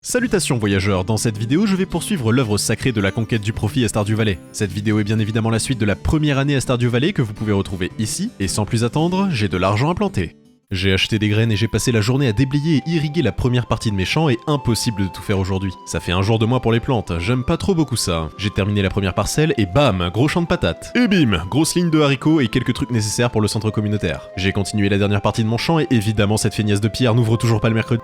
Salutations voyageurs, dans cette vidéo je vais poursuivre l'œuvre sacrée de la conquête du profit à Stardew Valley. Cette vidéo est bien évidemment la suite de la première année à Stardew Valley que vous pouvez retrouver ici, et sans plus attendre, j'ai de l'argent à planter. J'ai acheté des graines et j'ai passé la journée à déblayer et irriguer la première partie de mes champs et impossible de tout faire aujourd'hui. Ça fait un jour de moins pour les plantes, j'aime pas trop beaucoup ça. J'ai terminé la première parcelle et bam, gros champ de patates. Et bim, grosse ligne de haricots et quelques trucs nécessaires pour le centre communautaire. J'ai continué la dernière partie de mon champ et évidemment cette feignasse de pierre n'ouvre toujours pas le mercredi.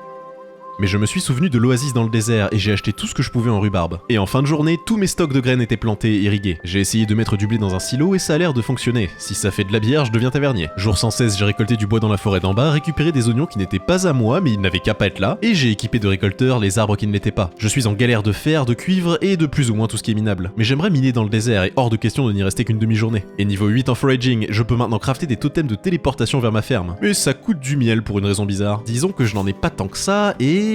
Mais je me suis souvenu de l'oasis dans le désert et j'ai acheté tout ce que je pouvais en rhubarbe. Et en fin de journée, tous mes stocks de graines étaient plantés et irrigués. J'ai essayé de mettre du blé dans un silo et ça a l'air de fonctionner. Si ça fait de la bière, je deviens tavernier. Jour 116, j'ai récolté du bois dans la forêt d'en bas, récupéré des oignons qui n'étaient pas à moi mais ils n'avaient qu'à pas être là, et j'ai équipé de récolteurs les arbres qui ne l'étaient pas. Je suis en galère de fer, de cuivre et de plus ou moins tout ce qui est minable. Mais j'aimerais miner dans le désert et hors de question de n'y rester qu'une demi-journée. Et niveau 8 en foraging, je peux maintenant crafter des totems de téléportation vers ma ferme. Mais ça coûte du miel pour une raison bizarre. Disons que je n'en ai pas tant que ça et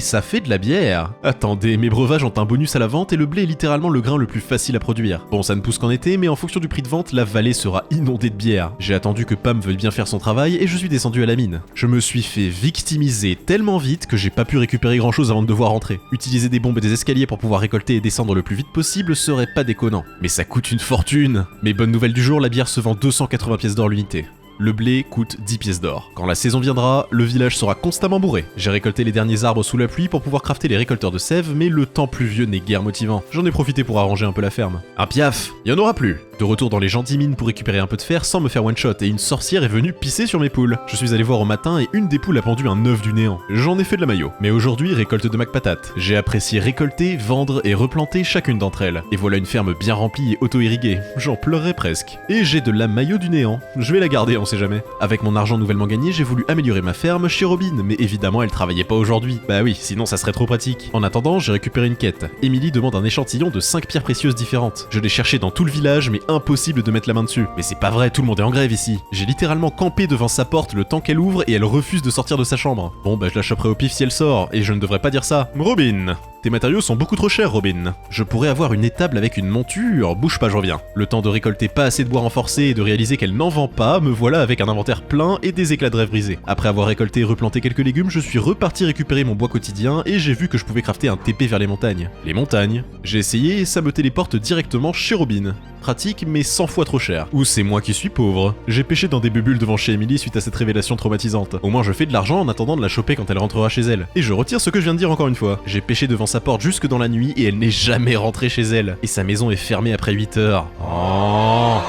ça fait de la bière. Attendez, mes breuvages ont un bonus à la vente et le blé est littéralement le grain le plus facile à produire. Bon, ça ne pousse qu'en été, mais en fonction du prix de vente, la vallée sera inondée de bière. J'ai attendu que Pam veuille bien faire son travail et je suis descendu à la mine. Je me suis fait victimiser tellement vite que j'ai pas pu récupérer grand chose avant de devoir rentrer. Utiliser des bombes et des escaliers pour pouvoir récolter et descendre le plus vite possible serait pas déconnant. Mais ça coûte une fortune. Mais bonne nouvelle du jour, la bière se vend 280 pièces d'or l'unité. Le blé coûte 10 pièces d'or. Quand la saison viendra, le village sera constamment bourré. J'ai récolté les derniers arbres sous la pluie pour pouvoir crafter les récolteurs de sève, mais le temps pluvieux n'est guère motivant. J'en ai profité pour arranger un peu la ferme. Un piaf, y en aura plus. De retour dans les gentilles mines pour récupérer un peu de fer sans me faire one shot, et une sorcière est venue pisser sur mes poules. Je suis allé voir au matin et une des poules a pendu un œuf du néant. J'en ai fait de la maillot. Mais aujourd'hui, récolte de McPatate. J'ai apprécié récolter, vendre et replanter chacune d'entre elles. Et voilà une ferme bien remplie et auto-irriguée. J'en pleurerais presque. Et j'ai de la maillot du néant. Je vais la garder, on sait jamais. Avec mon argent nouvellement gagné, j'ai voulu améliorer ma ferme chez Robin, mais évidemment elle travaillait pas aujourd'hui. Bah oui, sinon ça serait trop pratique. En attendant, j'ai récupéré une quête. Emily demande un échantillon de 5 pierres précieuses différentes. Je l'ai cherché dans tout le village, mais impossible de mettre la main dessus. Mais c'est pas vrai, tout le monde est en grève ici. J'ai littéralement campé devant sa porte le temps qu'elle ouvre et elle refuse de sortir de sa chambre. Bon bah je la choperai au pif si elle sort, et je ne devrais pas dire ça. Robin, tes matériaux sont beaucoup trop chers, Robin. Je pourrais avoir une étable avec une monture, bouge pas, je reviens. Le temps de récolter pas assez de bois renforcé et de réaliser qu'elle n'en vend pas, me voilà avec un inventaire plein et des éclats de rêve brisés. Après avoir récolté et replanté quelques légumes, je suis reparti récupérer mon bois quotidien et j'ai vu que je pouvais crafter un TP vers les montagnes. Les montagnes. J'ai essayé et ça me téléporte directement chez Robin. Pratique mais 100 fois trop cher. Ou c'est moi qui suis pauvre. J'ai pêché dans des bulles devant chez Emily suite à cette révélation traumatisante. Au moins je fais de l'argent en attendant de la choper quand elle rentrera chez elle. Et je retire ce que je viens de dire encore une fois. J'ai pêché devant sa porte jusque dans la nuit et elle n'est jamais rentrée chez elle. Et sa maison est fermée après 8 heures.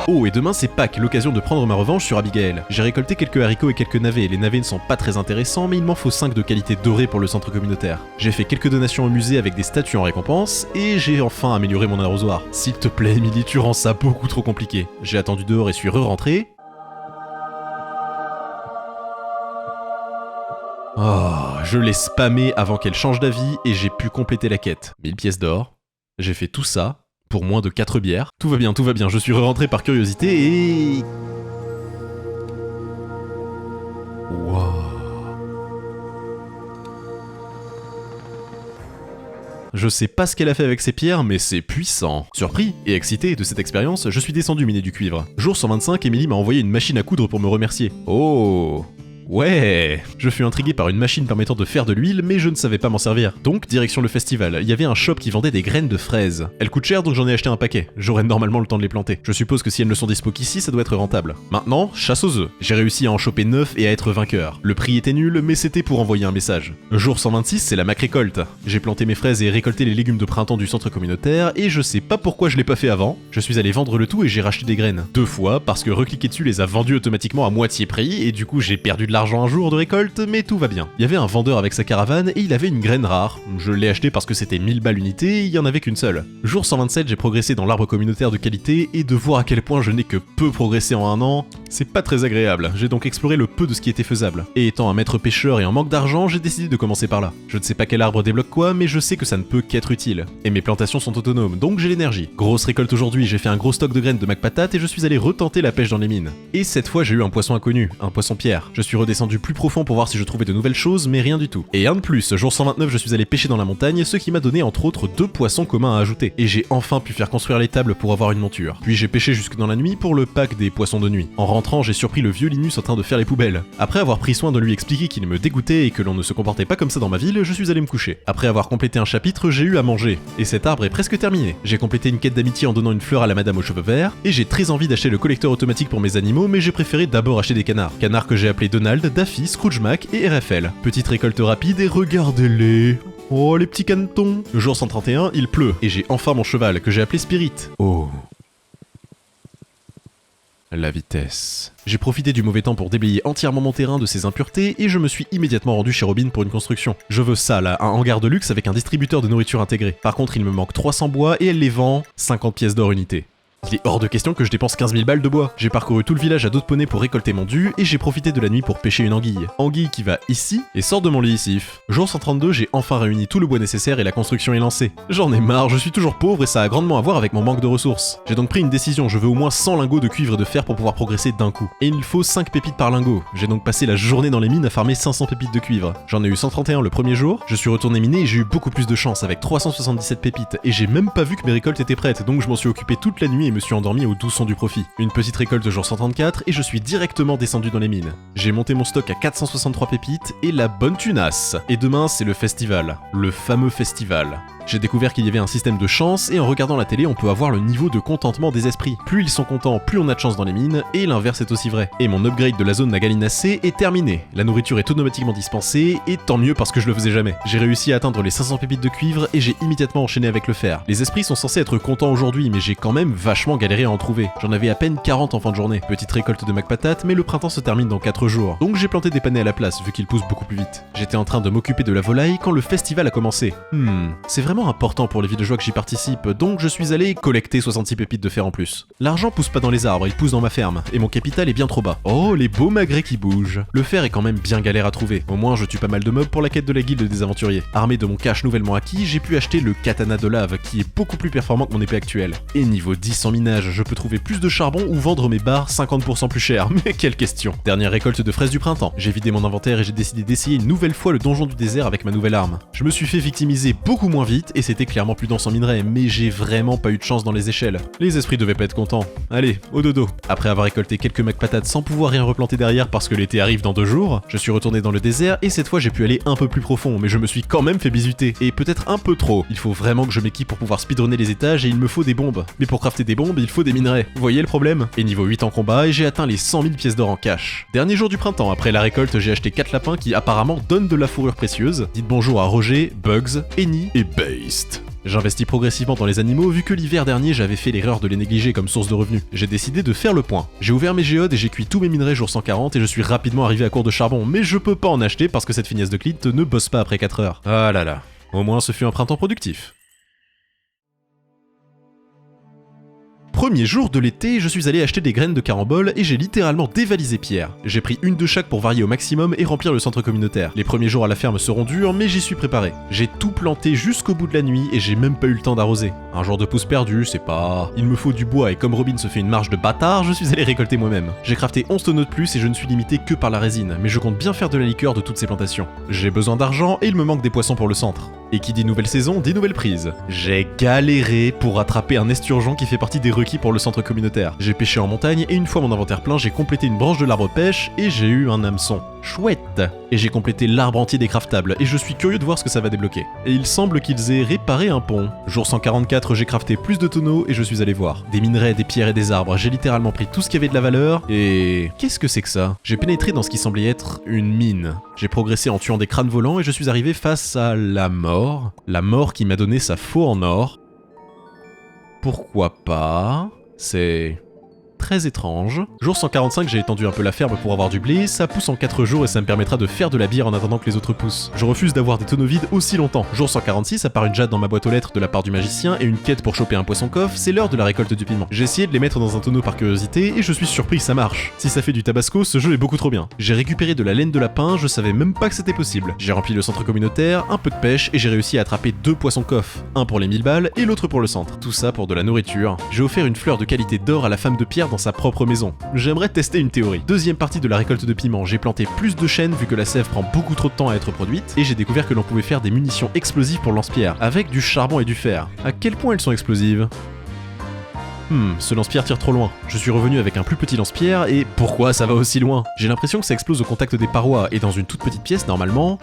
Oh, et demain c'est Pâques, l'occasion de prendre ma revanche sur Abigail. J'ai récolté quelques haricots et quelques navets. Les navets ne sont pas très intéressants, mais il m'en faut 5 de qualité dorée pour le centre communautaire. J'ai fait quelques donations au musée avec des statues en récompense, et j'ai enfin amélioré mon arrosoir. S'il te plaît, Emily, tu rends ça beaucoup trop compliqué. J'ai attendu dehors et suis re-rentré. Je l'ai spammé avant qu'elle change d'avis et j'ai pu compléter la quête. 1000 pièces d'or. J'ai fait tout ça pour moins de 4 bières. Tout va bien, je suis re-rentré par curiosité et... Wow. Je sais pas ce qu'elle a fait avec ces pierres, mais c'est puissant. Surpris et excité de cette expérience, je suis descendu miner du cuivre. Jour 125, Emily m'a envoyé une machine à coudre pour me remercier. Oh, ouais. Je fus intrigué par une machine permettant de faire de l'huile, mais je ne savais pas m'en servir. Donc, direction le festival, il y avait un shop qui vendait des graines de fraises. Elles coûtent cher, donc j'en ai acheté un paquet. J'aurai normalement le temps de les planter. Je suppose que si elles ne sont dispo qu'ici, ça doit être rentable. Maintenant, chasse aux œufs. J'ai réussi à en choper 9 et à être vainqueur. Le prix était nul, mais c'était pour envoyer un message. Jour 126, c'est la récolte. J'ai planté mes fraises et récolté les légumes de printemps du centre communautaire, et je sais pas pourquoi je l'ai pas fait avant. Je suis allé vendre le tout et j'ai racheté des graines. 2 fois, parce que recliquer dessus les a vendues automatiquement à moitié prix, et du coup j'ai perdu de l'argent un jour de récolte, mais tout va bien. Il y avait un vendeur avec sa caravane et il avait une graine rare. Je l'ai acheté parce que c'était 1000 balles l'unité et il y en avait qu'une seule. Jour 127, j'ai progressé dans l'arbre communautaire de qualité et de voir à quel point je n'ai que peu progressé en un an, c'est pas très agréable. J'ai donc exploré le peu de ce qui était faisable. Et étant un maître pêcheur et en manque d'argent, j'ai décidé de commencer par là. Je ne sais pas quel arbre débloque quoi, mais je sais que ça ne peut qu'être utile. Et mes plantations sont autonomes, donc j'ai l'énergie. Grosse récolte aujourd'hui, j'ai fait un gros stock de graines de McPatate et je suis allé retenter la pêche dans les mines. Et cette fois j'ai eu un poisson inconnu, un poisson pierre. Je suis redescendu plus profond pour voir si je trouvais de nouvelles choses, mais rien du tout. Et un de plus, jour 129, je suis allé pêcher dans la montagne, ce qui m'a donné entre autres 2 poissons communs à ajouter. Et j'ai enfin pu faire construire les tables pour avoir une monture. Puis j'ai pêché jusque dans la nuit pour le pack des poissons de nuit. En rentrant rentrant, j'ai surpris le vieux Linus en train de faire les poubelles. Après avoir pris soin de lui expliquer qu'il me dégoûtait et que l'on ne se comportait pas comme ça dans ma ville, je suis allé me coucher. Après avoir complété un chapitre, j'ai eu à manger. Et cet arbre est presque terminé. J'ai complété une quête d'amitié en donnant une fleur à la madame aux cheveux verts, et j'ai très envie d'acheter le collecteur automatique pour mes animaux, mais j'ai préféré d'abord acheter des canards. Canards que j'ai appelés Donald, Daffy, Scrooge Mac et RFL. Petite récolte rapide et regardez-les. Oh les petits canetons. Le jour 131, il pleut, et j'ai enfin mon cheval que j'ai appelé Spirit. Oh. La vitesse. J'ai profité du mauvais temps pour déblayer entièrement mon terrain de ses impuretés et je me suis immédiatement rendu chez Robin pour une construction. Je veux ça là, un hangar de luxe avec un distributeur de nourriture intégré. Par contre il me manque 300 bois et elle les vend 50 pièces d'or unité. Il est hors de question que je dépense 15 000 balles de bois. J'ai parcouru tout le village à dos de poney pour récolter mon dû et j'ai profité de la nuit pour pêcher une anguille. Anguille qui va ici et sort de mon lit ici. Jour 132, j'ai enfin réuni tout le bois nécessaire et la construction est lancée. J'en ai marre, je suis toujours pauvre et ça a grandement à voir avec mon manque de ressources. J'ai donc pris une décision, je veux au moins 100 lingots de cuivre et de fer pour pouvoir progresser d'un coup. Et il me faut 5 pépites par lingot. J'ai donc passé la journée dans les mines à farmer 500 pépites de cuivre. J'en ai eu 131 le premier jour, je suis retourné miner et j'ai eu beaucoup plus de chance avec 377 pépites et j'ai même pas vu que mes récoltes étaient prêtes, donc je m'en suis occupé toute la nuit et me suis endormi au 12 du profit. Une petite récolte jour 134 et je suis directement descendu dans les mines. J'ai monté mon stock à 463 pépites et la bonne tunasse. Et demain c'est le festival. Le fameux festival. J'ai découvert qu'il y avait un système de chance et en regardant la télé on peut avoir le niveau de contentement des esprits. Plus ils sont contents, plus on a de chance dans les mines et l'inverse est aussi vrai. Et mon upgrade de la zone Nagalinacé est terminé. La nourriture est automatiquement dispensée et tant mieux parce que je le faisais jamais. J'ai réussi à atteindre les 500 pépites de cuivre et j'ai immédiatement enchaîné avec le fer. Les esprits sont censés être contents aujourd'hui mais j'ai quand même vachement galéré à en trouver. J'en avais à peine 40 en fin de journée. Petite récolte de McPatate mais le printemps se termine dans 4 jours. Donc j'ai planté des panais à la place vu qu'ils poussent beaucoup plus vite. J'étais en train de m'occuper de la volaille quand le festival a commencé. C'est vraiment important pour les villageois que j'y participe, donc je suis allé collecter 66 pépites de fer en plus. L'argent pousse pas dans les arbres, il pousse dans ma ferme, et mon capital est bien trop bas. Oh, les beaux magrets qui bougent. Le fer est quand même bien galère à trouver, au moins je tue pas mal de mobs pour la quête de la guilde des aventuriers. Armé de mon cash nouvellement acquis, j'ai pu acheter le katana de lave, qui est beaucoup plus performant que mon épée actuelle. Et niveau 10 en minage, je peux trouver plus de charbon ou vendre mes barres 50% plus cher, mais quelle question. Dernière récolte de fraises du printemps, j'ai vidé mon inventaire et j'ai décidé d'essayer une nouvelle fois le donjon du désert avec ma nouvelle arme. Je me suis fait victimiser beaucoup moins vite, et c'était clairement plus dense en minerai, mais j'ai vraiment pas eu de chance dans les échelles. Les esprits devaient pas être contents. Allez, au dodo. Après avoir récolté quelques McPatates sans pouvoir rien replanter derrière parce que l'été arrive dans 2 jours, je suis retourné dans le désert et cette fois j'ai pu aller un peu plus profond, mais je me suis quand même fait bisuter. Et peut-être un peu trop. Il faut vraiment que je m'équipe pour pouvoir speedrunner les étages et il me faut des bombes. Mais pour crafter des bombes, il faut des minerais. Vous voyez le problème? Et niveau 8 en combat et j'ai atteint les 100 000 pièces d'or en cash. Dernier jour du printemps, après la récolte, j'ai acheté 4 lapins qui apparemment donnent de la fourrure précieuse. Dites bonjour à Roger, Bugs, Eni et Based. J'investis progressivement dans les animaux vu que l'hiver dernier j'avais fait l'erreur de les négliger comme source de revenus. J'ai décidé de faire le point. J'ai ouvert mes géodes et j'ai cuit tous mes minerais jour 140 et je suis rapidement arrivé à court de charbon, mais je peux pas en acheter parce que cette finesse de Clint ne bosse pas après 4 heures. Ah là là, au moins ce fut un printemps productif. Premier jour de l'été, je suis allé acheter des graines de carambole et j'ai littéralement dévalisé Pierre. J'ai pris une de chaque pour varier au maximum et remplir le centre communautaire. Les premiers jours à la ferme seront durs, mais j'y suis préparé. J'ai tout planté jusqu'au bout de la nuit et j'ai même pas eu le temps d'arroser. Un jour de pouce perdu, c'est pas... Il me faut du bois et comme Robin se fait une marche de bâtard, je suis allé récolter moi-même. J'ai crafté 11 tonneaux de plus et je ne suis limité que par la résine, mais je compte bien faire de la liqueur de toutes ces plantations. J'ai besoin d'argent et il me manque des poissons pour le centre. Et qui dit nouvelle saison, dit nouvelle prise. J'ai galéré pour attraper un esturgeon qui fait partie des requis pour le centre communautaire. J'ai pêché en montagne et une fois mon inventaire plein, j'ai complété une branche de l'arbre pêche et j'ai eu un hameçon. Chouette! Et j'ai complété l'arbre entier des craftables et je suis curieux de voir ce que ça va débloquer. Et il semble qu'ils aient réparé un pont. Jour 144, j'ai crafté plus de tonneaux et je suis allé voir. Des minerais, des pierres et des arbres, j'ai littéralement pris tout ce qui avait de la valeur et... Qu'est-ce que c'est que ça? J'ai pénétré dans ce qui semblait être une mine. J'ai progressé en tuant des crânes volants et je suis arrivé face à la mort. La mort qui m'a donné sa faux en or. Pourquoi pas? C'est... très étrange. Jour 145, j'ai étendu un peu la ferme pour avoir du blé, ça pousse en 4 jours et ça me permettra de faire de la bière en attendant que les autres poussent. Je refuse d'avoir des tonneaux vides aussi longtemps. Jour 146, à part une jade dans ma boîte aux lettres de la part du magicien et une quête pour choper un poisson coffre, c'est l'heure de la récolte du piment. J'ai essayé de les mettre dans un tonneau par curiosité et je suis surpris que ça marche. Si ça fait du tabasco, ce jeu est beaucoup trop bien. J'ai récupéré de la laine de lapin, je savais même pas que c'était possible. J'ai rempli le centre communautaire, un peu de pêche et j'ai réussi à attraper 2 poissons coffres, un pour les 1000 balles et l'autre pour le centre. Tout ça pour de la nourriture. J'ai offert une fleur de qualité d'or à la femme de Pierre dans sa propre maison. J'aimerais tester une théorie. Deuxième partie de la récolte de piment, j'ai planté plus de chênes vu que la sève prend beaucoup trop de temps à être produite, et j'ai découvert que l'on pouvait faire des munitions explosives pour lance-pierre, avec du charbon et du fer. À quel point elles sont explosives? Ce lance-pierre tire trop loin. Je suis revenu avec un plus petit lance-pierre et pourquoi ça va aussi loin? J'ai l'impression que ça explose au contact des parois et dans une toute petite pièce normalement...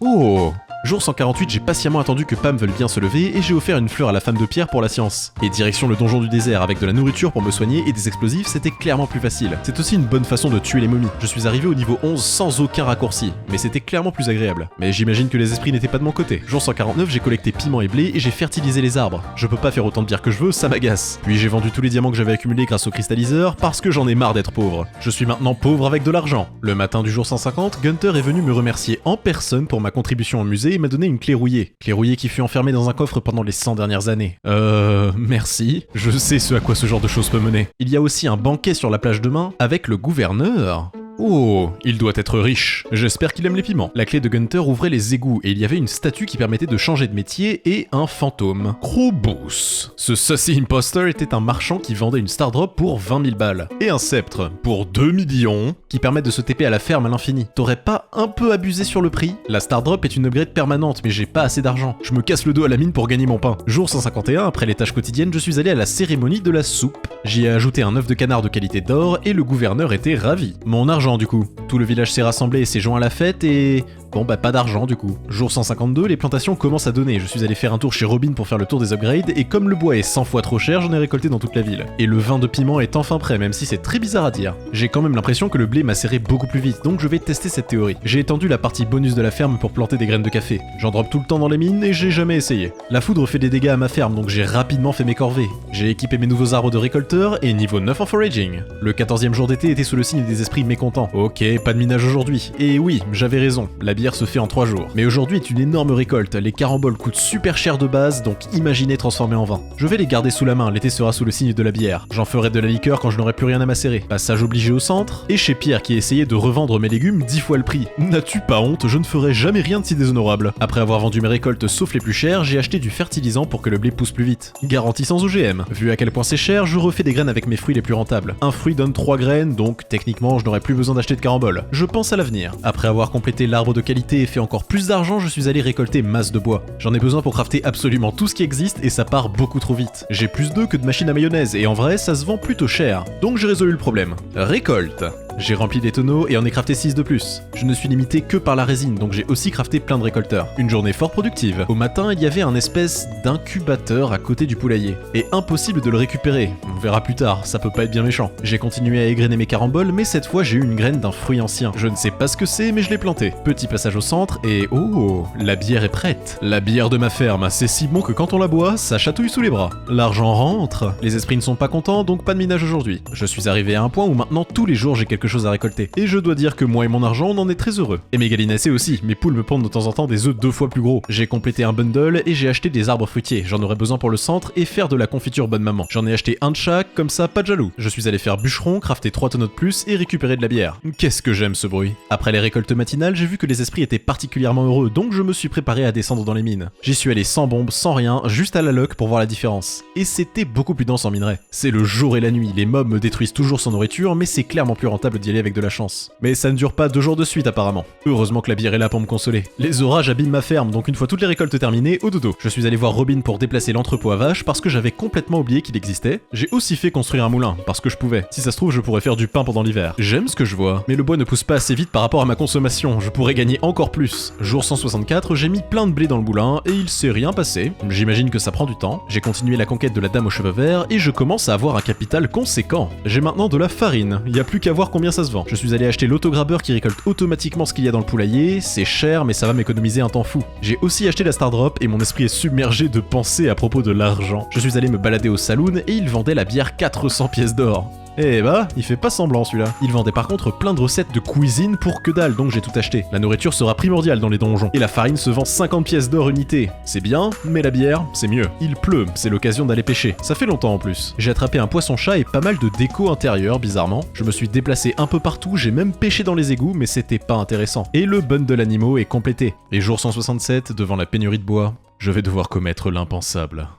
Oh! Jour 148, j'ai patiemment attendu que Pam veuille bien se lever et j'ai offert une fleur à la femme de pierre pour la science. Et direction le donjon du désert avec de la nourriture pour me soigner et des explosifs, c'était clairement plus facile. C'est aussi une bonne façon de tuer les momies. Je suis arrivé au niveau 11 sans aucun raccourci, mais c'était clairement plus agréable. Mais j'imagine que les esprits n'étaient pas de mon côté. Jour 149, j'ai collecté piment et blé et j'ai fertilisé les arbres. Je peux pas faire autant de bière que je veux, ça m'agace. Puis j'ai vendu tous les diamants que j'avais accumulés grâce au cristalliseur parce que j'en ai marre d'être pauvre. Je suis maintenant pauvre avec de l'argent. Le matin du jour 150, Gunther est venu me remercier en personne pour ma contribution au musée et m'a donné une clé rouillée. Clé rouillée qui fut enfermée dans un coffre pendant les 100 dernières années. Merci. Je sais ce à quoi ce genre de choses peut mener. Il y a aussi un banquet sur la plage demain avec le gouverneur. Oh, il doit être riche. J'espère qu'il aime les piments. La clé de Gunther ouvrait les égouts et il y avait une statue qui permettait de changer de métier et un fantôme. Krobos. Ce sassy imposter était un marchand qui vendait une Star Drop pour 20 000 balles. Et un sceptre pour 2 millions qui permet de se TP à la ferme à l'infini. T'aurais pas un peu abusé sur le prix? La Star Drop est une upgrade permanente mais j'ai pas assez d'argent. Je me casse le dos à la mine pour gagner mon pain. Jour 151, après les tâches quotidiennes, je suis allé à la cérémonie de la soupe. J'y ai ajouté un œuf de canard de qualité d'or et le gouverneur était ravi. Mon argent du coup. Tout le village s'est rassemblé et s'est joint à la fête et... Bon bah pas d'argent du coup. Jour 152, les plantations commencent à donner. Je suis allé faire un tour chez Robin pour faire le tour des upgrades et comme le bois est 100 fois trop cher, j'en ai récolté dans toute la ville. Et le vin de piment est enfin prêt, même si c'est très bizarre à dire. J'ai quand même l'impression que le blé m'a serré beaucoup plus vite, donc je vais tester cette théorie. J'ai étendu la partie bonus de la ferme pour planter des graines de café. J'en drop tout le temps dans les mines et j'ai jamais essayé. La foudre fait des dégâts à ma ferme, donc j'ai rapidement fait mes corvées. J'ai équipé mes nouveaux arbres de récolteur et niveau 9 en foraging. Le 14e jour d'été était sous le signe des esprits mécontents. Ok, pas de minage aujourd'hui. Et oui, j'avais raison, la bière se fait en 3 jours. Mais aujourd'hui est une énorme récolte, les caramboles coûtent super cher de base, donc imaginez transformer en vin. Je vais les garder sous la main, l'été sera sous le signe de la bière. J'en ferai de la liqueur quand je n'aurai plus rien à macérer. Passage obligé au centre, et chez Pierre qui essayait de revendre mes légumes 10 fois le prix. N'as-tu pas honte? Je ne ferai jamais rien de si déshonorable. Après avoir vendu mes récoltes sauf les plus chères, j'ai acheté du fertilisant pour que le blé pousse plus vite. Garantie sans OGM. Vu à quel point c'est cher, je refais des graines avec mes fruits les plus rentables. Un fruit donne 3 graines, donc techniquement je n'aurai plus besoin d'acheter de caramboles. Je pense à l'avenir. Après avoir complété l'arbre de qualité et fait encore plus d'argent, je suis allé récolter masse de bois. J'en ai besoin pour crafter absolument tout ce qui existe et ça part beaucoup trop vite. J'ai plus d'œufs que de machines à mayonnaise et en vrai ça se vend plutôt cher. Donc j'ai résolu le problème. Récolte. J'ai rempli des tonneaux et en ai crafté 6 de plus. Je ne suis limité que par la résine, donc j'ai aussi crafté plein de récolteurs. Une journée fort productive. Au matin, il y avait un espèce d'incubateur à côté du poulailler. Et impossible de le récupérer. On verra plus tard, ça peut pas être bien méchant. J'ai continué à égrener mes caramboles, mais cette fois j'ai eu une graine d'un fruit ancien. Je ne sais pas ce que c'est, mais je l'ai planté. Petit passage au centre et oh, la bière est prête. La bière de ma ferme, c'est si bon que quand on la boit, ça chatouille sous les bras. L'argent rentre. Les esprits ne sont pas contents, donc pas de minage aujourd'hui. Je suis arrivé à un point où maintenant tous les jours j'ai quelque chose à récolter. Et je dois dire que moi et mon argent, on en est très heureux. Et mes gallinacées aussi, mes poules me pondent de temps en temps des œufs 2 fois plus gros. J'ai complété un bundle et j'ai acheté des arbres fruitiers. J'en aurais besoin pour le centre et faire de la confiture bonne maman. J'en ai acheté un de chaque, comme ça, pas de jaloux. Je suis allé faire bûcheron, crafter 3 tonneaux de plus et récupérer de la bière. Qu'est-ce que j'aime ce bruit. Après les récoltes matinales, j'ai vu que les esprits étaient particulièrement heureux, donc je me suis préparé à descendre dans les mines. J'y suis allé sans bombe, sans rien, juste à la loc pour voir la différence. Et c'était beaucoup plus dense en minerai. C'est le jour et la nuit, les mobs me détruisent toujours sans nourriture, mais c'est clairement plus rentable d'y aller avec de la chance. Mais ça ne dure pas 2 jours de suite apparemment. Heureusement que la bière est là pour me consoler. Les orages abîment ma ferme, donc une fois toutes les récoltes terminées, au dodo. Je suis allé voir Robin pour déplacer l'entrepôt à vaches parce que j'avais complètement oublié qu'il existait. J'ai aussi fait construire un moulin, parce que je pouvais. Si ça se trouve, je pourrais faire du pain pendant l'hiver. J'aime ce que je vois, mais le bois ne pousse pas assez vite par rapport à ma consommation, je pourrais gagner encore plus. Jour 164, j'ai mis plein de blé dans le moulin et il s'est rien passé. J'imagine que ça prend du temps. J'ai continué la conquête de la dame aux cheveux verts et je commence à avoir un capital conséquent. J'ai maintenant de la farine, il y a plus qu'à voir combien ça se vend. Je suis allé acheter l'autograbeur qui récolte automatiquement ce qu'il y a dans le poulailler, c'est cher mais ça va m'économiser un temps fou. J'ai aussi acheté la Star Drop et mon esprit est submergé de pensées à propos de l'argent. Je suis allé me balader au saloon et il vendait la bière 400 pièces d'or. Eh bah, il fait pas semblant celui-là. Il vendait par contre plein de recettes de cuisine pour que dalle, donc j'ai tout acheté. La nourriture sera primordiale dans les donjons. Et la farine se vend 50 pièces d'or unité. C'est bien, mais la bière, c'est mieux. Il pleut, c'est l'occasion d'aller pêcher. Ça fait longtemps en plus. J'ai attrapé un poisson-chat et pas mal de déco intérieure, bizarrement. Je me suis déplacé un peu partout, j'ai même pêché dans les égouts, mais c'était pas intéressant. Et le bundle animaux est complété. Et jour 167, devant la pénurie de bois, je vais devoir commettre l'impensable.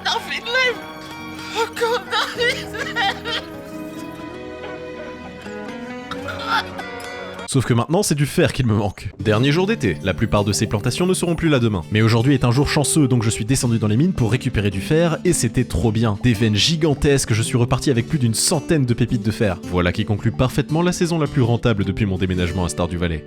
Nothing left! I've got nothing left! Ce Sauf que maintenant c'est du fer qu'il me manque. Dernier jour d'été, la plupart de ces plantations ne seront plus là demain. Mais aujourd'hui est un jour chanceux, donc je suis descendu dans les mines pour récupérer du fer, et c'était trop bien. Des veines gigantesques, je suis reparti avec plus d'une centaine de pépites de fer. Voilà qui conclut parfaitement la saison la plus rentable depuis mon déménagement à Stardew Valley.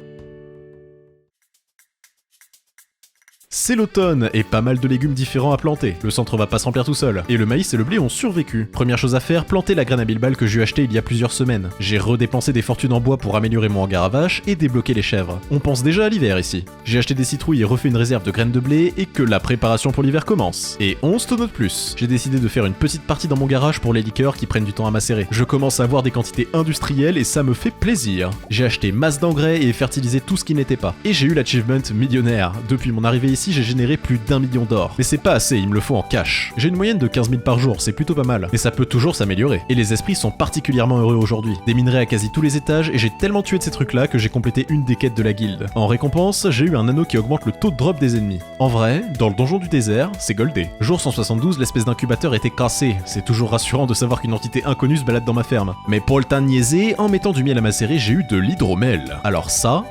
C'est l'automne et pas mal de légumes différents à planter. Le centre va pas se remplir tout seul. Et le maïs et le blé ont survécu. Première chose à faire, planter la graine à bilbal que j'ai acheté il y a plusieurs semaines. J'ai redépensé des fortunes en bois pour améliorer mon hangar à vaches et débloquer les chèvres. On pense déjà à l'hiver ici. J'ai acheté des citrouilles et refait une réserve de graines de blé et que la préparation pour l'hiver commence. Et 11 tonneaux de plus. J'ai décidé de faire une petite partie dans mon garage pour les liqueurs qui prennent du temps à macérer. Je commence à avoir des quantités industrielles et ça me fait plaisir. J'ai acheté masse d'engrais et fertilisé tout ce qui n'était pas. Et j'ai eu l'achievement millionnaire. Depuis mon arrivée ici, j'ai généré plus d'1 million d'or. Mais c'est pas assez, il me le faut en cash. J'ai une moyenne de 15 000 par jour, c'est plutôt pas mal. Mais ça peut toujours s'améliorer. Et les esprits sont particulièrement heureux aujourd'hui. Des minerais à quasi tous les étages et j'ai tellement tué de ces trucs là que j'ai complété une des quêtes de la guilde. En récompense, j'ai eu un anneau qui augmente le taux de drop des ennemis. En vrai, dans le donjon du désert, c'est goldé. Jour 172, l'espèce d'incubateur était cassée. C'est toujours rassurant de savoir qu'une entité inconnue se balade dans ma ferme. Mais pour le temps de niaiser, en mettant du miel à macérer, j'ai eu de l'hydromel. Alors ça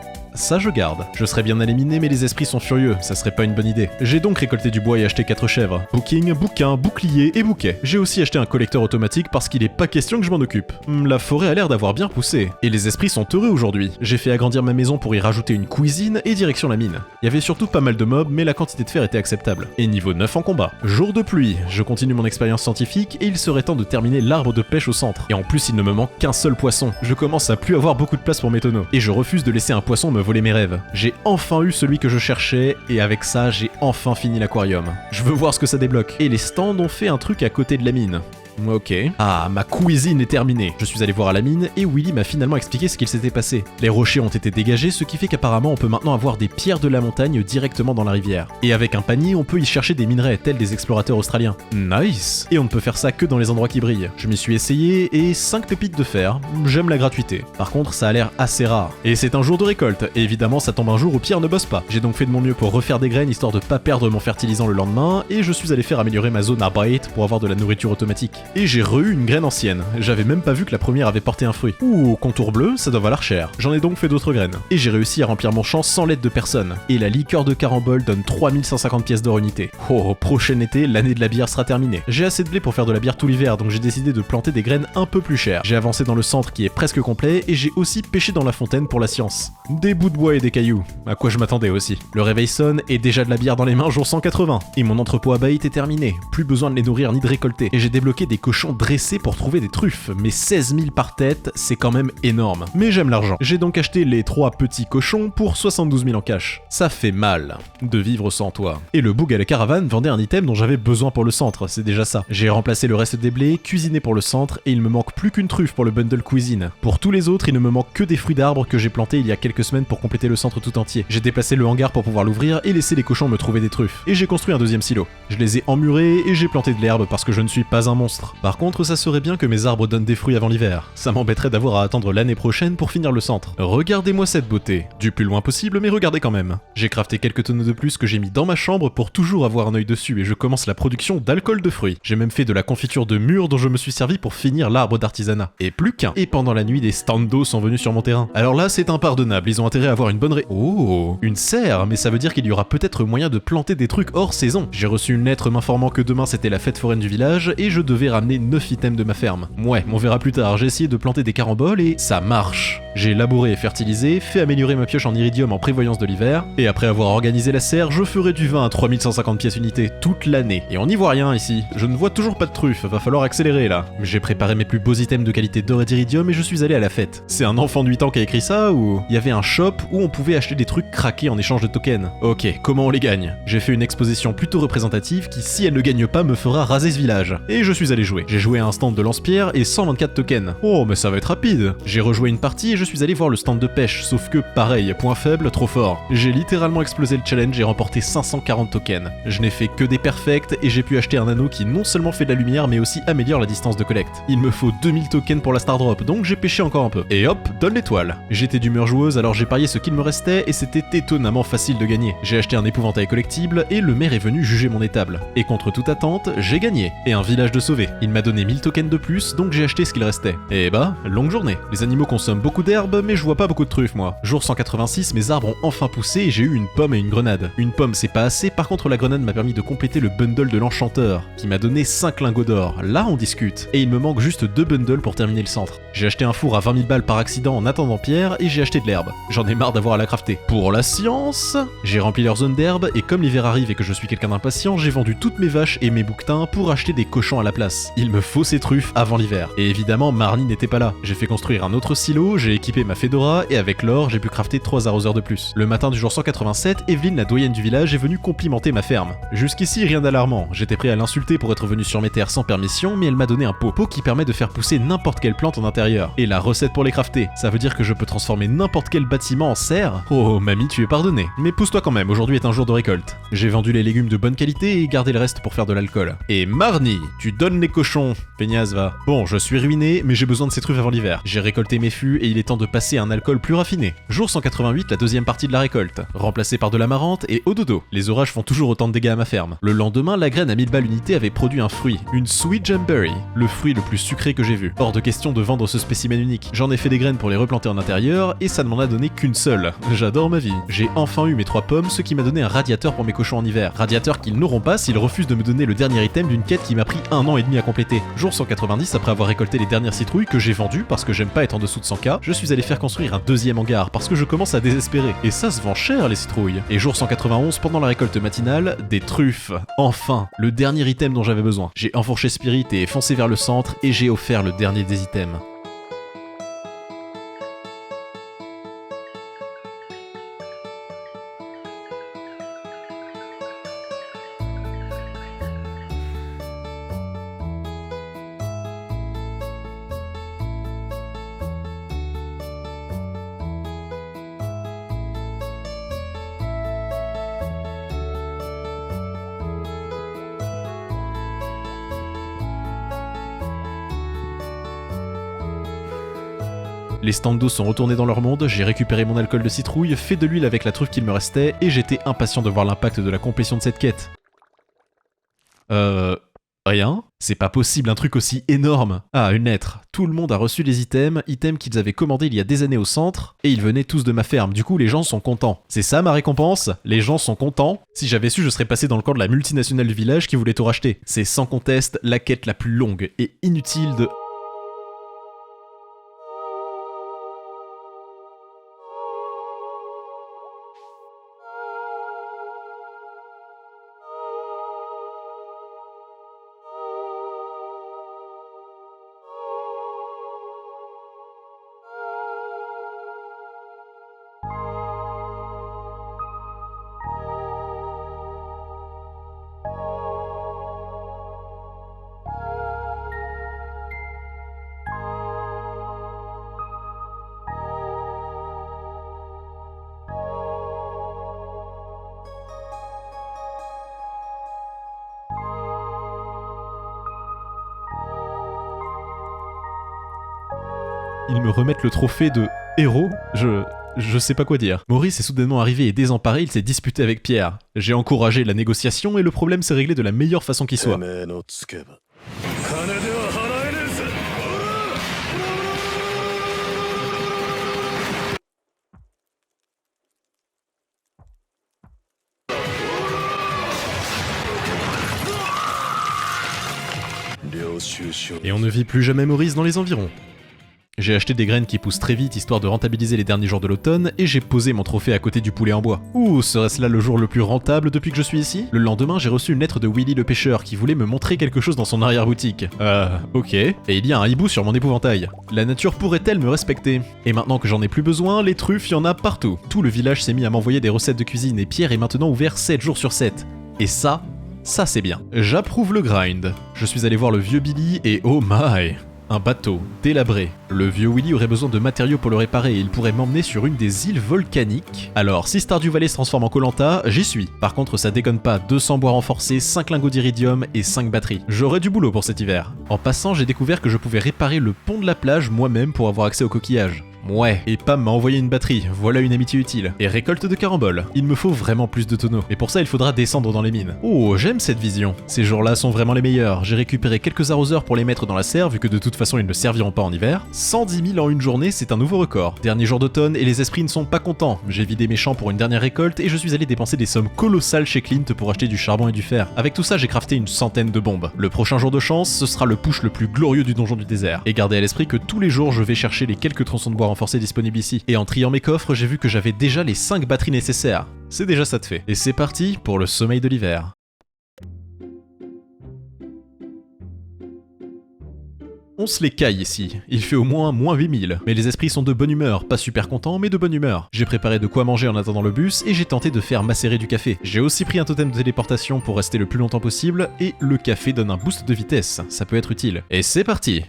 je garde. Je serais bien allé miner mais les esprits sont furieux, ça serait pas une bonne idée. J'ai donc récolté du bois et acheté 4 chèvres. Booking, bouquin, bouclier et bouquet. J'ai aussi acheté un collecteur automatique parce qu'il est pas question que je m'en occupe. La forêt a l'air d'avoir bien poussé. Et les esprits sont heureux aujourd'hui. J'ai fait agrandir ma maison pour y rajouter une cuisine et direction la mine. Il y avait surtout pas mal de mobs mais la quantité de fer était acceptable. Et niveau 9 en combat. Jour de pluie, je continue mon expérience scientifique et il serait temps de terminer l'arbre de pêche au centre. Et en plus il ne me manque qu'un seul poisson. Je commence à plus avoir beaucoup de place pour mes tonneaux. Et je refuse de laisser un poisson me voler mes rêves. J'ai enfin eu celui que je cherchais et avec ça j'ai enfin fini l'aquarium. Je veux voir ce que ça débloque. Et les stands ont fait un truc à côté de la mine. Ok. Ah, ma cuisine est terminée. Je suis allé voir à la mine et Willy m'a finalement expliqué ce qu'il s'était passé. Les rochers ont été dégagés, ce qui fait qu'apparemment on peut maintenant avoir des pierres de la montagne directement dans la rivière. Et avec un panier, on peut y chercher des minerais tels des explorateurs australiens. Nice. Et on ne peut faire ça que dans les endroits qui brillent. Je m'y suis essayé et 5 pépites de fer. J'aime la gratuité. Par contre, ça a l'air assez rare. Et c'est un jour de récolte. Et évidemment, ça tombe un jour où Pierre ne bosse pas. J'ai donc fait de mon mieux pour refaire des graines histoire de pas perdre mon fertilisant le lendemain et je suis allé faire améliorer ma zone à bait pour avoir de la nourriture automatique. Et j'ai re-eu une graine ancienne. J'avais même pas vu que la première avait porté un fruit. Ouh, contour bleu, ça doit valoir cher. J'en ai donc fait d'autres graines. Et j'ai réussi à remplir mon champ sans l'aide de personne. Et la liqueur de carambole donne 3150 pièces d'or unité. Oh, prochain été, l'année de la bière sera terminée. J'ai assez de blé pour faire de la bière tout l'hiver, donc j'ai décidé de planter des graines un peu plus chères. J'ai avancé dans le centre qui est presque complet, et j'ai aussi pêché dans la fontaine pour la science. Des bouts de bois et des cailloux. À quoi je m'attendais aussi. Le réveil sonne, et déjà de la bière dans les mains jour 180. Et mon entrepôt à bait est terminé. Plus besoin de les nourrir ni de récolter. Et j'ai débloqué des cochons dressés pour trouver des truffes, mais 16 000 par tête, c'est quand même énorme. Mais j'aime l'argent. J'ai donc acheté les 3 petits cochons pour 72 000 en cash. Ça fait mal de vivre sans toi. Et le boug à la caravane vendait un item dont j'avais besoin pour le centre, c'est déjà ça. J'ai remplacé le reste des blés, cuisiné pour le centre, et il me manque plus qu'une truffe pour le bundle cuisine. Pour tous les autres, il ne me manque que des fruits d'arbres que j'ai plantés il y a quelques semaines pour compléter le centre tout entier. J'ai déplacé le hangar pour pouvoir l'ouvrir et laisser les cochons me trouver des truffes. Et j'ai construit un deuxième silo. Je les ai emmurés et j'ai planté de l'herbe parce que je ne suis pas un monstre. Par contre, ça serait bien que mes arbres donnent des fruits avant l'hiver. Ça m'embêterait d'avoir à attendre l'année prochaine pour finir le centre. Regardez-moi cette beauté. Du plus loin possible, mais regardez quand même. J'ai crafté quelques tonneaux de plus que j'ai mis dans ma chambre pour toujours avoir un œil dessus et je commence la production d'alcool de fruits. J'ai même fait de la confiture de mûres dont je me suis servi pour finir l'arbre d'artisanat. Et plus qu'un. Et pendant la nuit, des stands d'eau sont venus sur mon terrain. Alors là, c'est impardonnable. Ils ont intérêt à avoir une bonne Oh, une serre, mais ça veut dire qu'il y aura peut-être moyen de planter des trucs hors saison. J'ai reçu une lettre m'informant que demain c'était la fête foraine du village et je devais ramener 9 items de ma ferme. Ouais, on verra plus tard, j'ai essayé de planter des caramboles et ça marche. J'ai labouré et fertilisé, fait améliorer ma pioche en iridium en prévoyance de l'hiver, et après avoir organisé la serre, je ferai du vin à 3150 pièces unité toute l'année. Et on n'y voit rien ici, je ne vois toujours pas de truffes, va falloir accélérer là. J'ai préparé mes plus beaux items de qualité d'or et d'iridium et je suis allé à la fête. C'est un enfant de 8 ans qui a écrit ça ou... Il y avait un shop où on pouvait acheter des trucs craqués en échange de tokens. Ok, comment on les gagne? J'ai fait une exposition plutôt représentative qui, si elle ne gagne pas, me fera raser ce village. Et je suis allé jouer. J'ai joué à un stand de lance-pierre et 124 tokens. Oh, mais ça va être rapide. J'ai rejoué une partie et je suis allé voir le stand de pêche, sauf que pareil, point faible, trop fort. J'ai littéralement explosé le challenge et remporté 540 tokens. Je n'ai fait que des perfects et j'ai pu acheter un anneau qui non seulement fait de la lumière mais aussi améliore la distance de collecte. Il me faut 2000 tokens pour la Star Drop, donc j'ai pêché encore un peu. Et hop, donne l'étoile. J'étais d'humeur joueuse alors j'ai parié ce qu'il me restait et c'était étonnamment facile de gagner. J'ai acheté un épouvantail collectible et le maire est venu juger mon étable. Et contre toute attente, j'ai gagné. Et un village de sauvé. Il m'a donné 1000 tokens de plus, donc j'ai acheté ce qu'il restait. Et bah, longue journée. Les animaux consomment beaucoup d'herbe, mais je vois pas beaucoup de truffes moi. Jour 186, mes arbres ont enfin poussé et j'ai eu une pomme et une grenade. Une pomme c'est pas assez, par contre la grenade m'a permis de compléter le bundle de l'enchanteur, qui m'a donné 5 lingots d'or. Là on discute. Et il me manque juste 2 bundles pour terminer le centre. J'ai acheté un four à 20 000 balles par accident en attendant Pierre et j'ai acheté de l'herbe. J'en ai marre d'avoir à la crafter. Pour la science, j'ai rempli leur zone d'herbe et comme l'hiver arrive et que je suis quelqu'un d'impatient, j'ai vendu toutes mes vaches et mes bouquetins pour acheter des cochons à la place. Il me faut ces truffes avant l'hiver. Et évidemment, Marnie n'était pas là. J'ai fait construire un autre silo, j'ai équipé ma fedora et avec l'or, j'ai pu crafter 3 arroseurs de plus. Le matin du jour 187, Evelyne, la doyenne du village, est venue complimenter ma ferme. Jusqu'ici, rien d'alarmant. J'étais prêt à l'insulter pour être venu sur mes terres sans permission, mais elle m'a donné un pot qui permet de faire pousser n'importe quelle plante en intérieur. Et la recette pour les crafter, ça veut dire que je peux transformer n'importe quel bâtiment en serre. Oh, mamie, tu es pardonné. Mais pousse-toi quand même, aujourd'hui est un jour de récolte. J'ai vendu les légumes de bonne qualité et gardé le reste pour faire de l'alcool. Et Marnie, tu donnes les cochons. Peignasse va. Bon, je suis ruiné, mais j'ai besoin de ces truffes avant l'hiver. J'ai récolté mes fûts et il est temps de passer à un alcool plus raffiné. Jour 188, la deuxième partie de la récolte. Remplacée par de l'amarante et au dodo. Les orages font toujours autant de dégâts à ma ferme. Le lendemain, la graine à 1000 balles l'unité avait produit un fruit, une sweet jamberry, le fruit le plus sucré que j'ai vu. Hors de question de vendre ce spécimen unique. J'en ai fait des graines pour les replanter en intérieur et ça ne m'en a donné qu'une seule. J'adore ma vie. J'ai enfin eu mes 3 pommes, ce qui m'a donné un radiateur pour mes cochons en hiver. Radiateur qu'ils n'auront pas s'ils refusent de me donner le dernier item d'une quête qui m'a pris 1 an et demi à compléter. Jour 190, après avoir récolté les dernières citrouilles que j'ai vendues parce que j'aime pas être en dessous de 100k, je suis allé faire construire un deuxième hangar parce que je commence à désespérer. Et ça se vend cher les citrouilles. Et jour 191, pendant la récolte matinale, des truffes. Enfin, le dernier item dont j'avais besoin. J'ai enfourché Spirit et foncé vers le centre et j'ai offert le dernier des items. Les standos sont retournés dans leur monde, j'ai récupéré mon alcool de citrouille, fait de l'huile avec la truffe qu'il me restait, et j'étais impatient de voir l'impact de la complétion de cette quête. Rien ? C'est pas possible, un truc aussi énorme. Ah, une lettre. Tout le monde a reçu les items qu'ils avaient commandés il y a des années au centre, et ils venaient tous de ma ferme, du coup les gens sont contents. C'est ça ma récompense ? Les gens sont contents ? Si j'avais su, je serais passé dans le camp de la multinationale du village qui voulait tout racheter. C'est sans conteste la quête la plus longue et inutile de... Ils me remettent le trophée de héros, je sais pas quoi dire. Maurice est soudainement arrivé et désemparé, il s'est disputé avec Pierre. J'ai encouragé la négociation et le problème s'est réglé de la meilleure façon qui soit. Et on ne vit plus jamais Maurice dans les environs. J'ai acheté des graines qui poussent très vite histoire de rentabiliser les derniers jours de l'automne et j'ai posé mon trophée à côté du poulet en bois. Ouh, serait-ce là le jour le plus rentable depuis que je suis ici ? Le lendemain, j'ai reçu une lettre de Willy le pêcheur qui voulait me montrer quelque chose dans son arrière-boutique. Ok. Et il y a un hibou sur mon épouvantail. La nature pourrait-elle me respecter ? Et maintenant que j'en ai plus besoin, les truffes, y en a partout. Tout le village s'est mis à m'envoyer des recettes de cuisine et Pierre est maintenant ouvert 7 jours sur 7. Et ça c'est bien. J'approuve le grind. Je suis allé voir le vieux Billy et oh my ! Un bateau, délabré. Le vieux Willy aurait besoin de matériaux pour le réparer et il pourrait m'emmener sur une des îles volcaniques. Alors, si Stardew Valley se transforme en Koh-Lanta, j'y suis. Par contre, ça déconne pas, 200 bois renforcés, 5 lingots d'iridium et 5 batteries. J'aurai du boulot pour cet hiver. En passant, j'ai découvert que je pouvais réparer le pont de la plage moi-même pour avoir accès aux coquillages. Ouais, et Pam m'a envoyé une batterie, voilà une amitié utile. Et récolte de caramboles. Il me faut vraiment plus de tonneaux. Et pour ça, il faudra descendre dans les mines. Oh, j'aime cette vision. Ces jours-là sont vraiment les meilleurs. J'ai récupéré quelques arroseurs pour les mettre dans la serre, vu que de toute façon ils ne serviront pas en hiver. 110 000 en une journée, c'est un nouveau record. Dernier jour d'automne et les esprits ne sont pas contents. J'ai vidé mes champs pour une dernière récolte et je suis allé dépenser des sommes colossales chez Clint pour acheter du charbon et du fer. Avec tout ça, j'ai crafté une centaine de bombes. Le prochain jour de chance, ce sera le push le plus glorieux du donjon du désert. Et gardez à l'esprit que tous les jours, je vais chercher les quelques tronçons de bois renforcés disponibles ici. Et en triant mes coffres, j'ai vu que j'avais déjà les 5 batteries nécessaires. C'est déjà ça de fait. Et c'est parti pour le sommeil de l'hiver. On se les caille ici, il fait au moins -8000, mais les esprits sont de bonne humeur, pas super contents mais de bonne humeur. J'ai préparé de quoi manger en attendant le bus et j'ai tenté de faire macérer du café. J'ai aussi pris un totem de téléportation pour rester le plus longtemps possible et le café donne un boost de vitesse, ça peut être utile. Et c'est parti!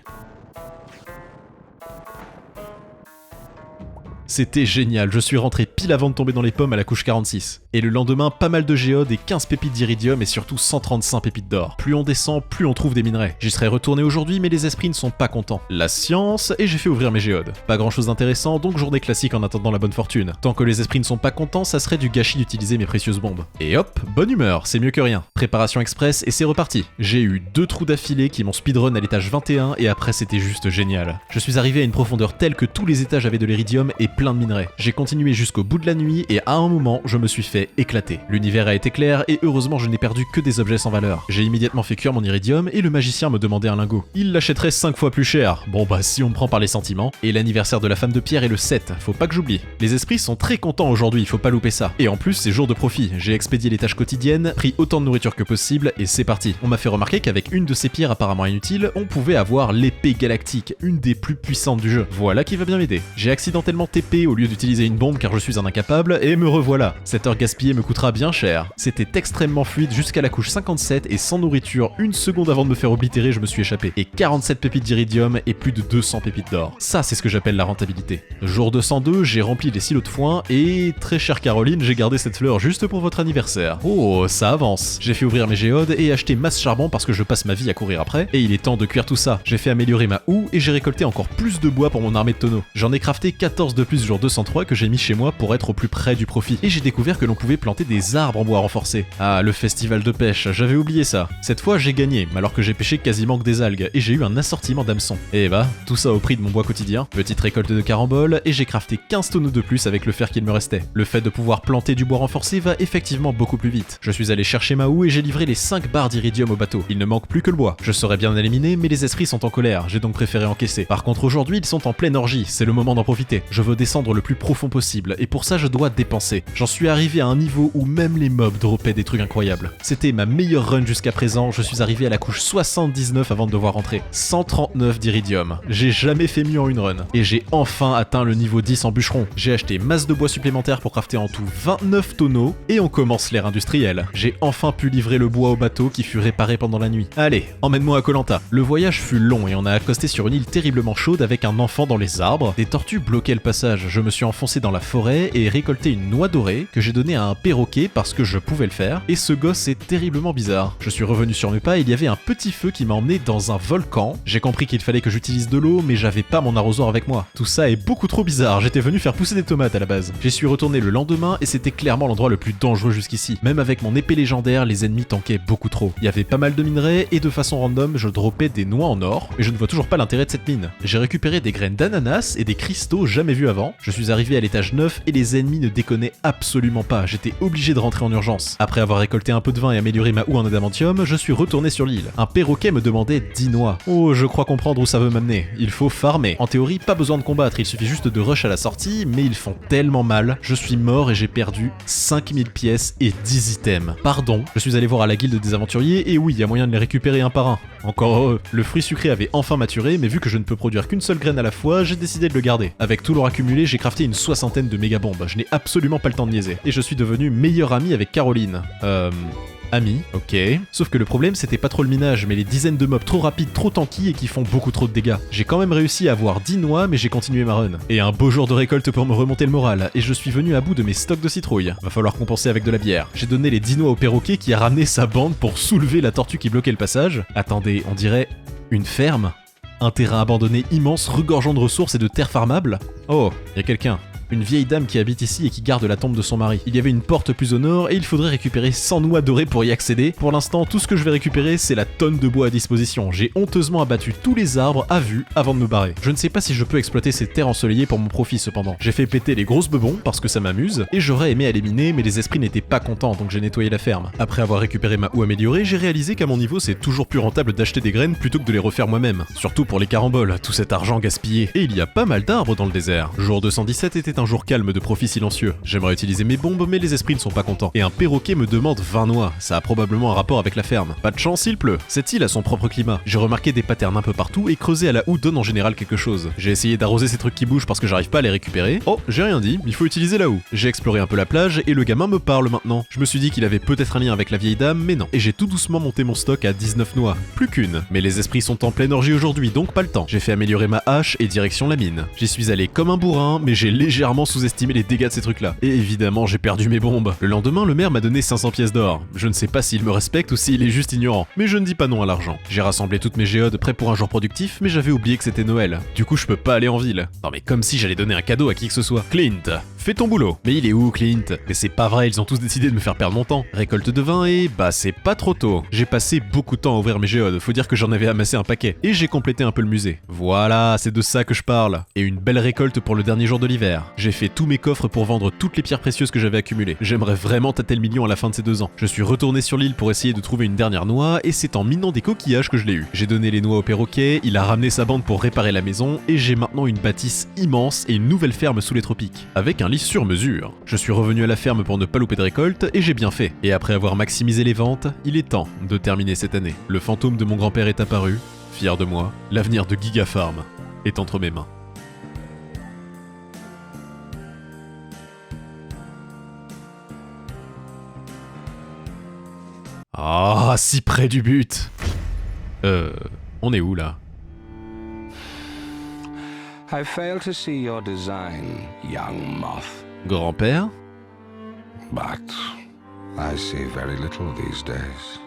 C'était génial, je suis rentré pile avant de tomber dans les pommes à la couche 46. Et le lendemain, pas mal de géodes et 15 pépites d'iridium et surtout 135 pépites d'or. Plus on descend, plus on trouve des minerais. J'y serais retourné aujourd'hui, mais les esprits ne sont pas contents. La science, et j'ai fait ouvrir mes géodes. Pas grand chose d'intéressant, donc journée classique en attendant la bonne fortune. Tant que les esprits ne sont pas contents, ça serait du gâchis d'utiliser mes précieuses bombes. Et hop, bonne humeur, c'est mieux que rien. Préparation express et c'est reparti. J'ai eu 2 trous d'affilée qui m'ont speedrun à l'étage 21 et après c'était juste génial. Je suis arrivé à une profondeur telle que tous les étages avaient de l'iridium et plein de minerais. J'ai continué jusqu'au bout de la nuit et à un moment, je me suis fait éclater. L'univers a été clair et heureusement je n'ai perdu que des objets sans valeur. J'ai immédiatement fait cuire mon iridium et le magicien me demandait un lingot. Il l'achèterait 5 fois plus cher. Bon bah si on me prend par les sentiments. Et l'anniversaire de la femme de Pierre est le 7, faut pas que j'oublie. Les esprits sont très contents aujourd'hui, faut pas louper ça. Et en plus c'est jour de profit, j'ai expédié les tâches quotidiennes, pris autant de nourriture que possible et c'est parti. On m'a fait remarquer qu'avec une de ces pierres apparemment inutiles, on pouvait avoir l'épée galactique, une des plus puissantes du jeu. Voilà qui va bien m'aider. J'ai accidentellement TP au lieu d'utiliser une bombe car je suis un incapable et me revoilà. Cette heure gaspillée me coûtera bien cher. C'était extrêmement fluide jusqu'à la couche 57 et sans nourriture, une seconde avant de me faire oblitérer, je me suis échappé. Et 47 pépites d'iridium et plus de 200 pépites d'or. Ça c'est ce que j'appelle la rentabilité. Jour 202, j'ai rempli les silos de foin et très chère Caroline, j'ai gardé cette fleur juste pour votre anniversaire. Oh, ça avance. J'ai fait ouvrir mes géodes et acheté masse charbon parce que je passe ma vie à courir après et il est temps de cuire tout ça. J'ai fait améliorer ma houe et j'ai récolté encore plus de bois pour mon armée de tonneaux. J'en ai crafté 14 de plus jour 203 que j'ai mis chez moi pour être au plus près du profit. Et j'ai découvert que l'on pouvait planter des arbres en bois renforcé. Ah, le festival de pêche, j'avais oublié ça. Cette fois, j'ai gagné, alors que j'ai pêché quasiment que des algues, et j'ai eu un assortiment d'hameçons. Et bah, tout ça au prix de mon bois quotidien. Petite récolte de caramboles, et j'ai crafté 15 tonneaux de plus avec le fer qu'il me restait. Le fait de pouvoir planter du bois renforcé va effectivement beaucoup plus vite. Je suis allé chercher ma houe et j'ai livré les 5 barres d'iridium au bateau. Il ne manque plus que le bois. Je serais bien éliminé, mais les esprits sont en colère, j'ai donc préféré encaisser. Par contre, aujourd'hui, ils sont en pleine orgie, c'est le moment d'en profiter. Je veux descendre le plus profond possible, et pour ça, je dois dépenser. J'en suis arrivé à un niveau où même les mobs droppaient des trucs incroyables. C'était ma meilleure run jusqu'à présent, je suis arrivé à la couche 79 avant de devoir rentrer. 139 d'iridium. J'ai jamais fait mieux en une run. Et j'ai enfin atteint le niveau 10 en bûcheron. J'ai acheté masse de bois supplémentaire pour crafter en tout 29 tonneaux, et on commence l'ère industrielle. J'ai enfin pu livrer le bois au bateau qui fut réparé pendant la nuit. Allez, emmène-moi à Koh Lanta. Le voyage fut long et on a accosté sur une île terriblement chaude avec un enfant dans les arbres. Des tortues bloquaient le passage. Je me suis enfoncé dans la forêt et récolté une noix dorée que j'ai donnée à un perroquet parce que je pouvais le faire, et ce gosse est terriblement bizarre. Je suis revenu sur mes pas et il y avait un petit feu qui m'a emmené dans un volcan. J'ai compris qu'il fallait que j'utilise de l'eau, mais j'avais pas mon arrosoir avec moi. Tout ça est beaucoup trop bizarre, j'étais venu faire pousser des tomates à la base. J'y suis retourné le lendemain et c'était clairement l'endroit le plus dangereux jusqu'ici. Même avec mon épée légendaire, les ennemis tankaient beaucoup trop. Il y avait pas mal de minerais et de façon random, je droppais des noix en or, et je ne vois toujours pas l'intérêt de cette mine. J'ai récupéré des graines d'ananas et des cristaux jamais vus avant. Je suis arrivé à l'étage 9 et les ennemis ne déconnaient absolument pas, j'étais obligé de rentrer en urgence. Après avoir récolté un peu de vin et amélioré ma houe en adamantium, je suis retourné sur l'île. Un perroquet me demandait 10 noix. Oh, je crois comprendre où ça veut m'amener. Il faut farmer. En théorie, pas besoin de combattre, il suffit juste de rush à la sortie, mais ils font tellement mal. Je suis mort et j'ai perdu 5000 pièces et 10 items. Pardon, je suis allé voir à la guilde des aventuriers et oui, il y a moyen de les récupérer un par un. Encore heureux. Le fruit sucré avait enfin maturé, mais vu que je ne peux produire qu'une seule graine à la fois, j'ai décidé de le garder. Avec tout l'or accumulé, j'ai crafté une 60aine de méga bombes. Je n'ai absolument pas le temps de niaiser. Et je suis devenu meilleur ami avec Caroline. Ami, ok. Sauf que le problème c'était pas trop le minage, mais les dizaines de mobs trop rapides, trop tanky et qui font beaucoup trop de dégâts. J'ai quand même réussi à avoir 10 noix, mais j'ai continué ma run. Et un beau jour de récolte pour me remonter le moral, et je suis venu à bout de mes stocks de citrouilles. Va falloir compenser avec de la bière. J'ai donné les 10 noix au perroquet qui a ramené sa bande pour soulever la tortue qui bloquait le passage. Attendez, on dirait une ferme ? Un terrain abandonné immense regorgeant de ressources et de terres farmables. Oh, y a quelqu'un. Une vieille dame qui habite ici et qui garde la tombe de son mari. Il y avait une porte plus au nord et il faudrait récupérer 100 noix dorées pour y accéder. Pour l'instant, tout ce que je vais récupérer, c'est la tonne de bois à disposition. J'ai honteusement abattu tous les arbres à vue avant de me barrer. Je ne sais pas si je peux exploiter ces terres ensoleillées pour mon profit cependant. J'ai fait péter les grosses bebons parce que ça m'amuse et j'aurais aimé les miner mais les esprits n'étaient pas contents donc j'ai nettoyé la ferme. Après avoir récupéré ma houe améliorée, j'ai réalisé qu'à mon niveau c'est toujours plus rentable d'acheter des graines plutôt que de les refaire moi-même. Surtout pour les caramboles, tout cet argent gaspillé. Et il y a pas mal d'arbres dans le désert. Jour 217 était un jour calme de profit silencieux. J'aimerais utiliser mes bombes mais les esprits ne sont pas contents. Et un perroquet me demande 20 noix. Ça a probablement un rapport avec la ferme. Pas de chance, il pleut. Cette île a son propre climat. J'ai remarqué des patterns un peu partout et creuser à la houe donne en général quelque chose. J'ai essayé d'arroser ces trucs qui bougent parce que j'arrive pas à les récupérer. Oh, j'ai rien dit, il faut utiliser la houe. J'ai exploré un peu la plage et le gamin me parle maintenant. Je me suis dit qu'il avait peut-être un lien avec la vieille dame, mais non. Et j'ai tout doucement monté mon stock à 19 noix. Plus qu'une. Mais les esprits sont en pleine orgie aujourd'hui, donc pas le temps. J'ai fait améliorer ma hache et direction la mine. J'y suis allé comme un bourrin, mais j'ai légèrement sous-estimé les dégâts de ces trucs-là. Et évidemment, j'ai perdu mes bombes. Le lendemain, le maire m'a donné 500 pièces d'or. Je ne sais pas s'il me respecte ou s'il est juste ignorant, mais je ne dis pas non à l'argent. J'ai rassemblé toutes mes géodes prêts pour un jour productif, mais j'avais oublié que c'était Noël. Du coup, je peux pas aller en ville. Non mais comme si j'allais donner un cadeau à qui que ce soit. Clint, fais ton boulot. Mais il est où, Clint? Mais c'est pas vrai, ils ont tous décidé de me faire perdre mon temps. Récolte de vin et bah c'est pas trop tôt. J'ai passé beaucoup de temps à ouvrir mes géodes, faut dire que j'en avais amassé un paquet. Et j'ai complété un peu le musée. Voilà, c'est de ça que je parle. Et une belle récolte pour le dernier jour de l'hiver. J'ai fait tous mes coffres pour vendre toutes les pierres précieuses que j'avais accumulées. J'aimerais vraiment tâter le million à la fin de ces 2 ans. Je suis retourné sur l'île pour essayer de trouver une dernière noix et c'est en minant des coquillages que je l'ai eu. J'ai donné les noix au perroquet, il a ramené sa bande pour réparer la maison et j'ai maintenant une bâtisse immense et une nouvelle ferme sous les tropiques. Avec un lit sur mesure. Je suis revenu à la ferme pour ne pas louper de récolte et j'ai bien fait. Et après avoir maximisé les ventes, il est temps de terminer cette année. Le fantôme de mon grand-père est apparu, fier de moi. L'avenir de Gigafarm est entre mes mains. Ah, si près du but. On est où là? I fail to see your design, young moth. Grand-père? But I see very little these days.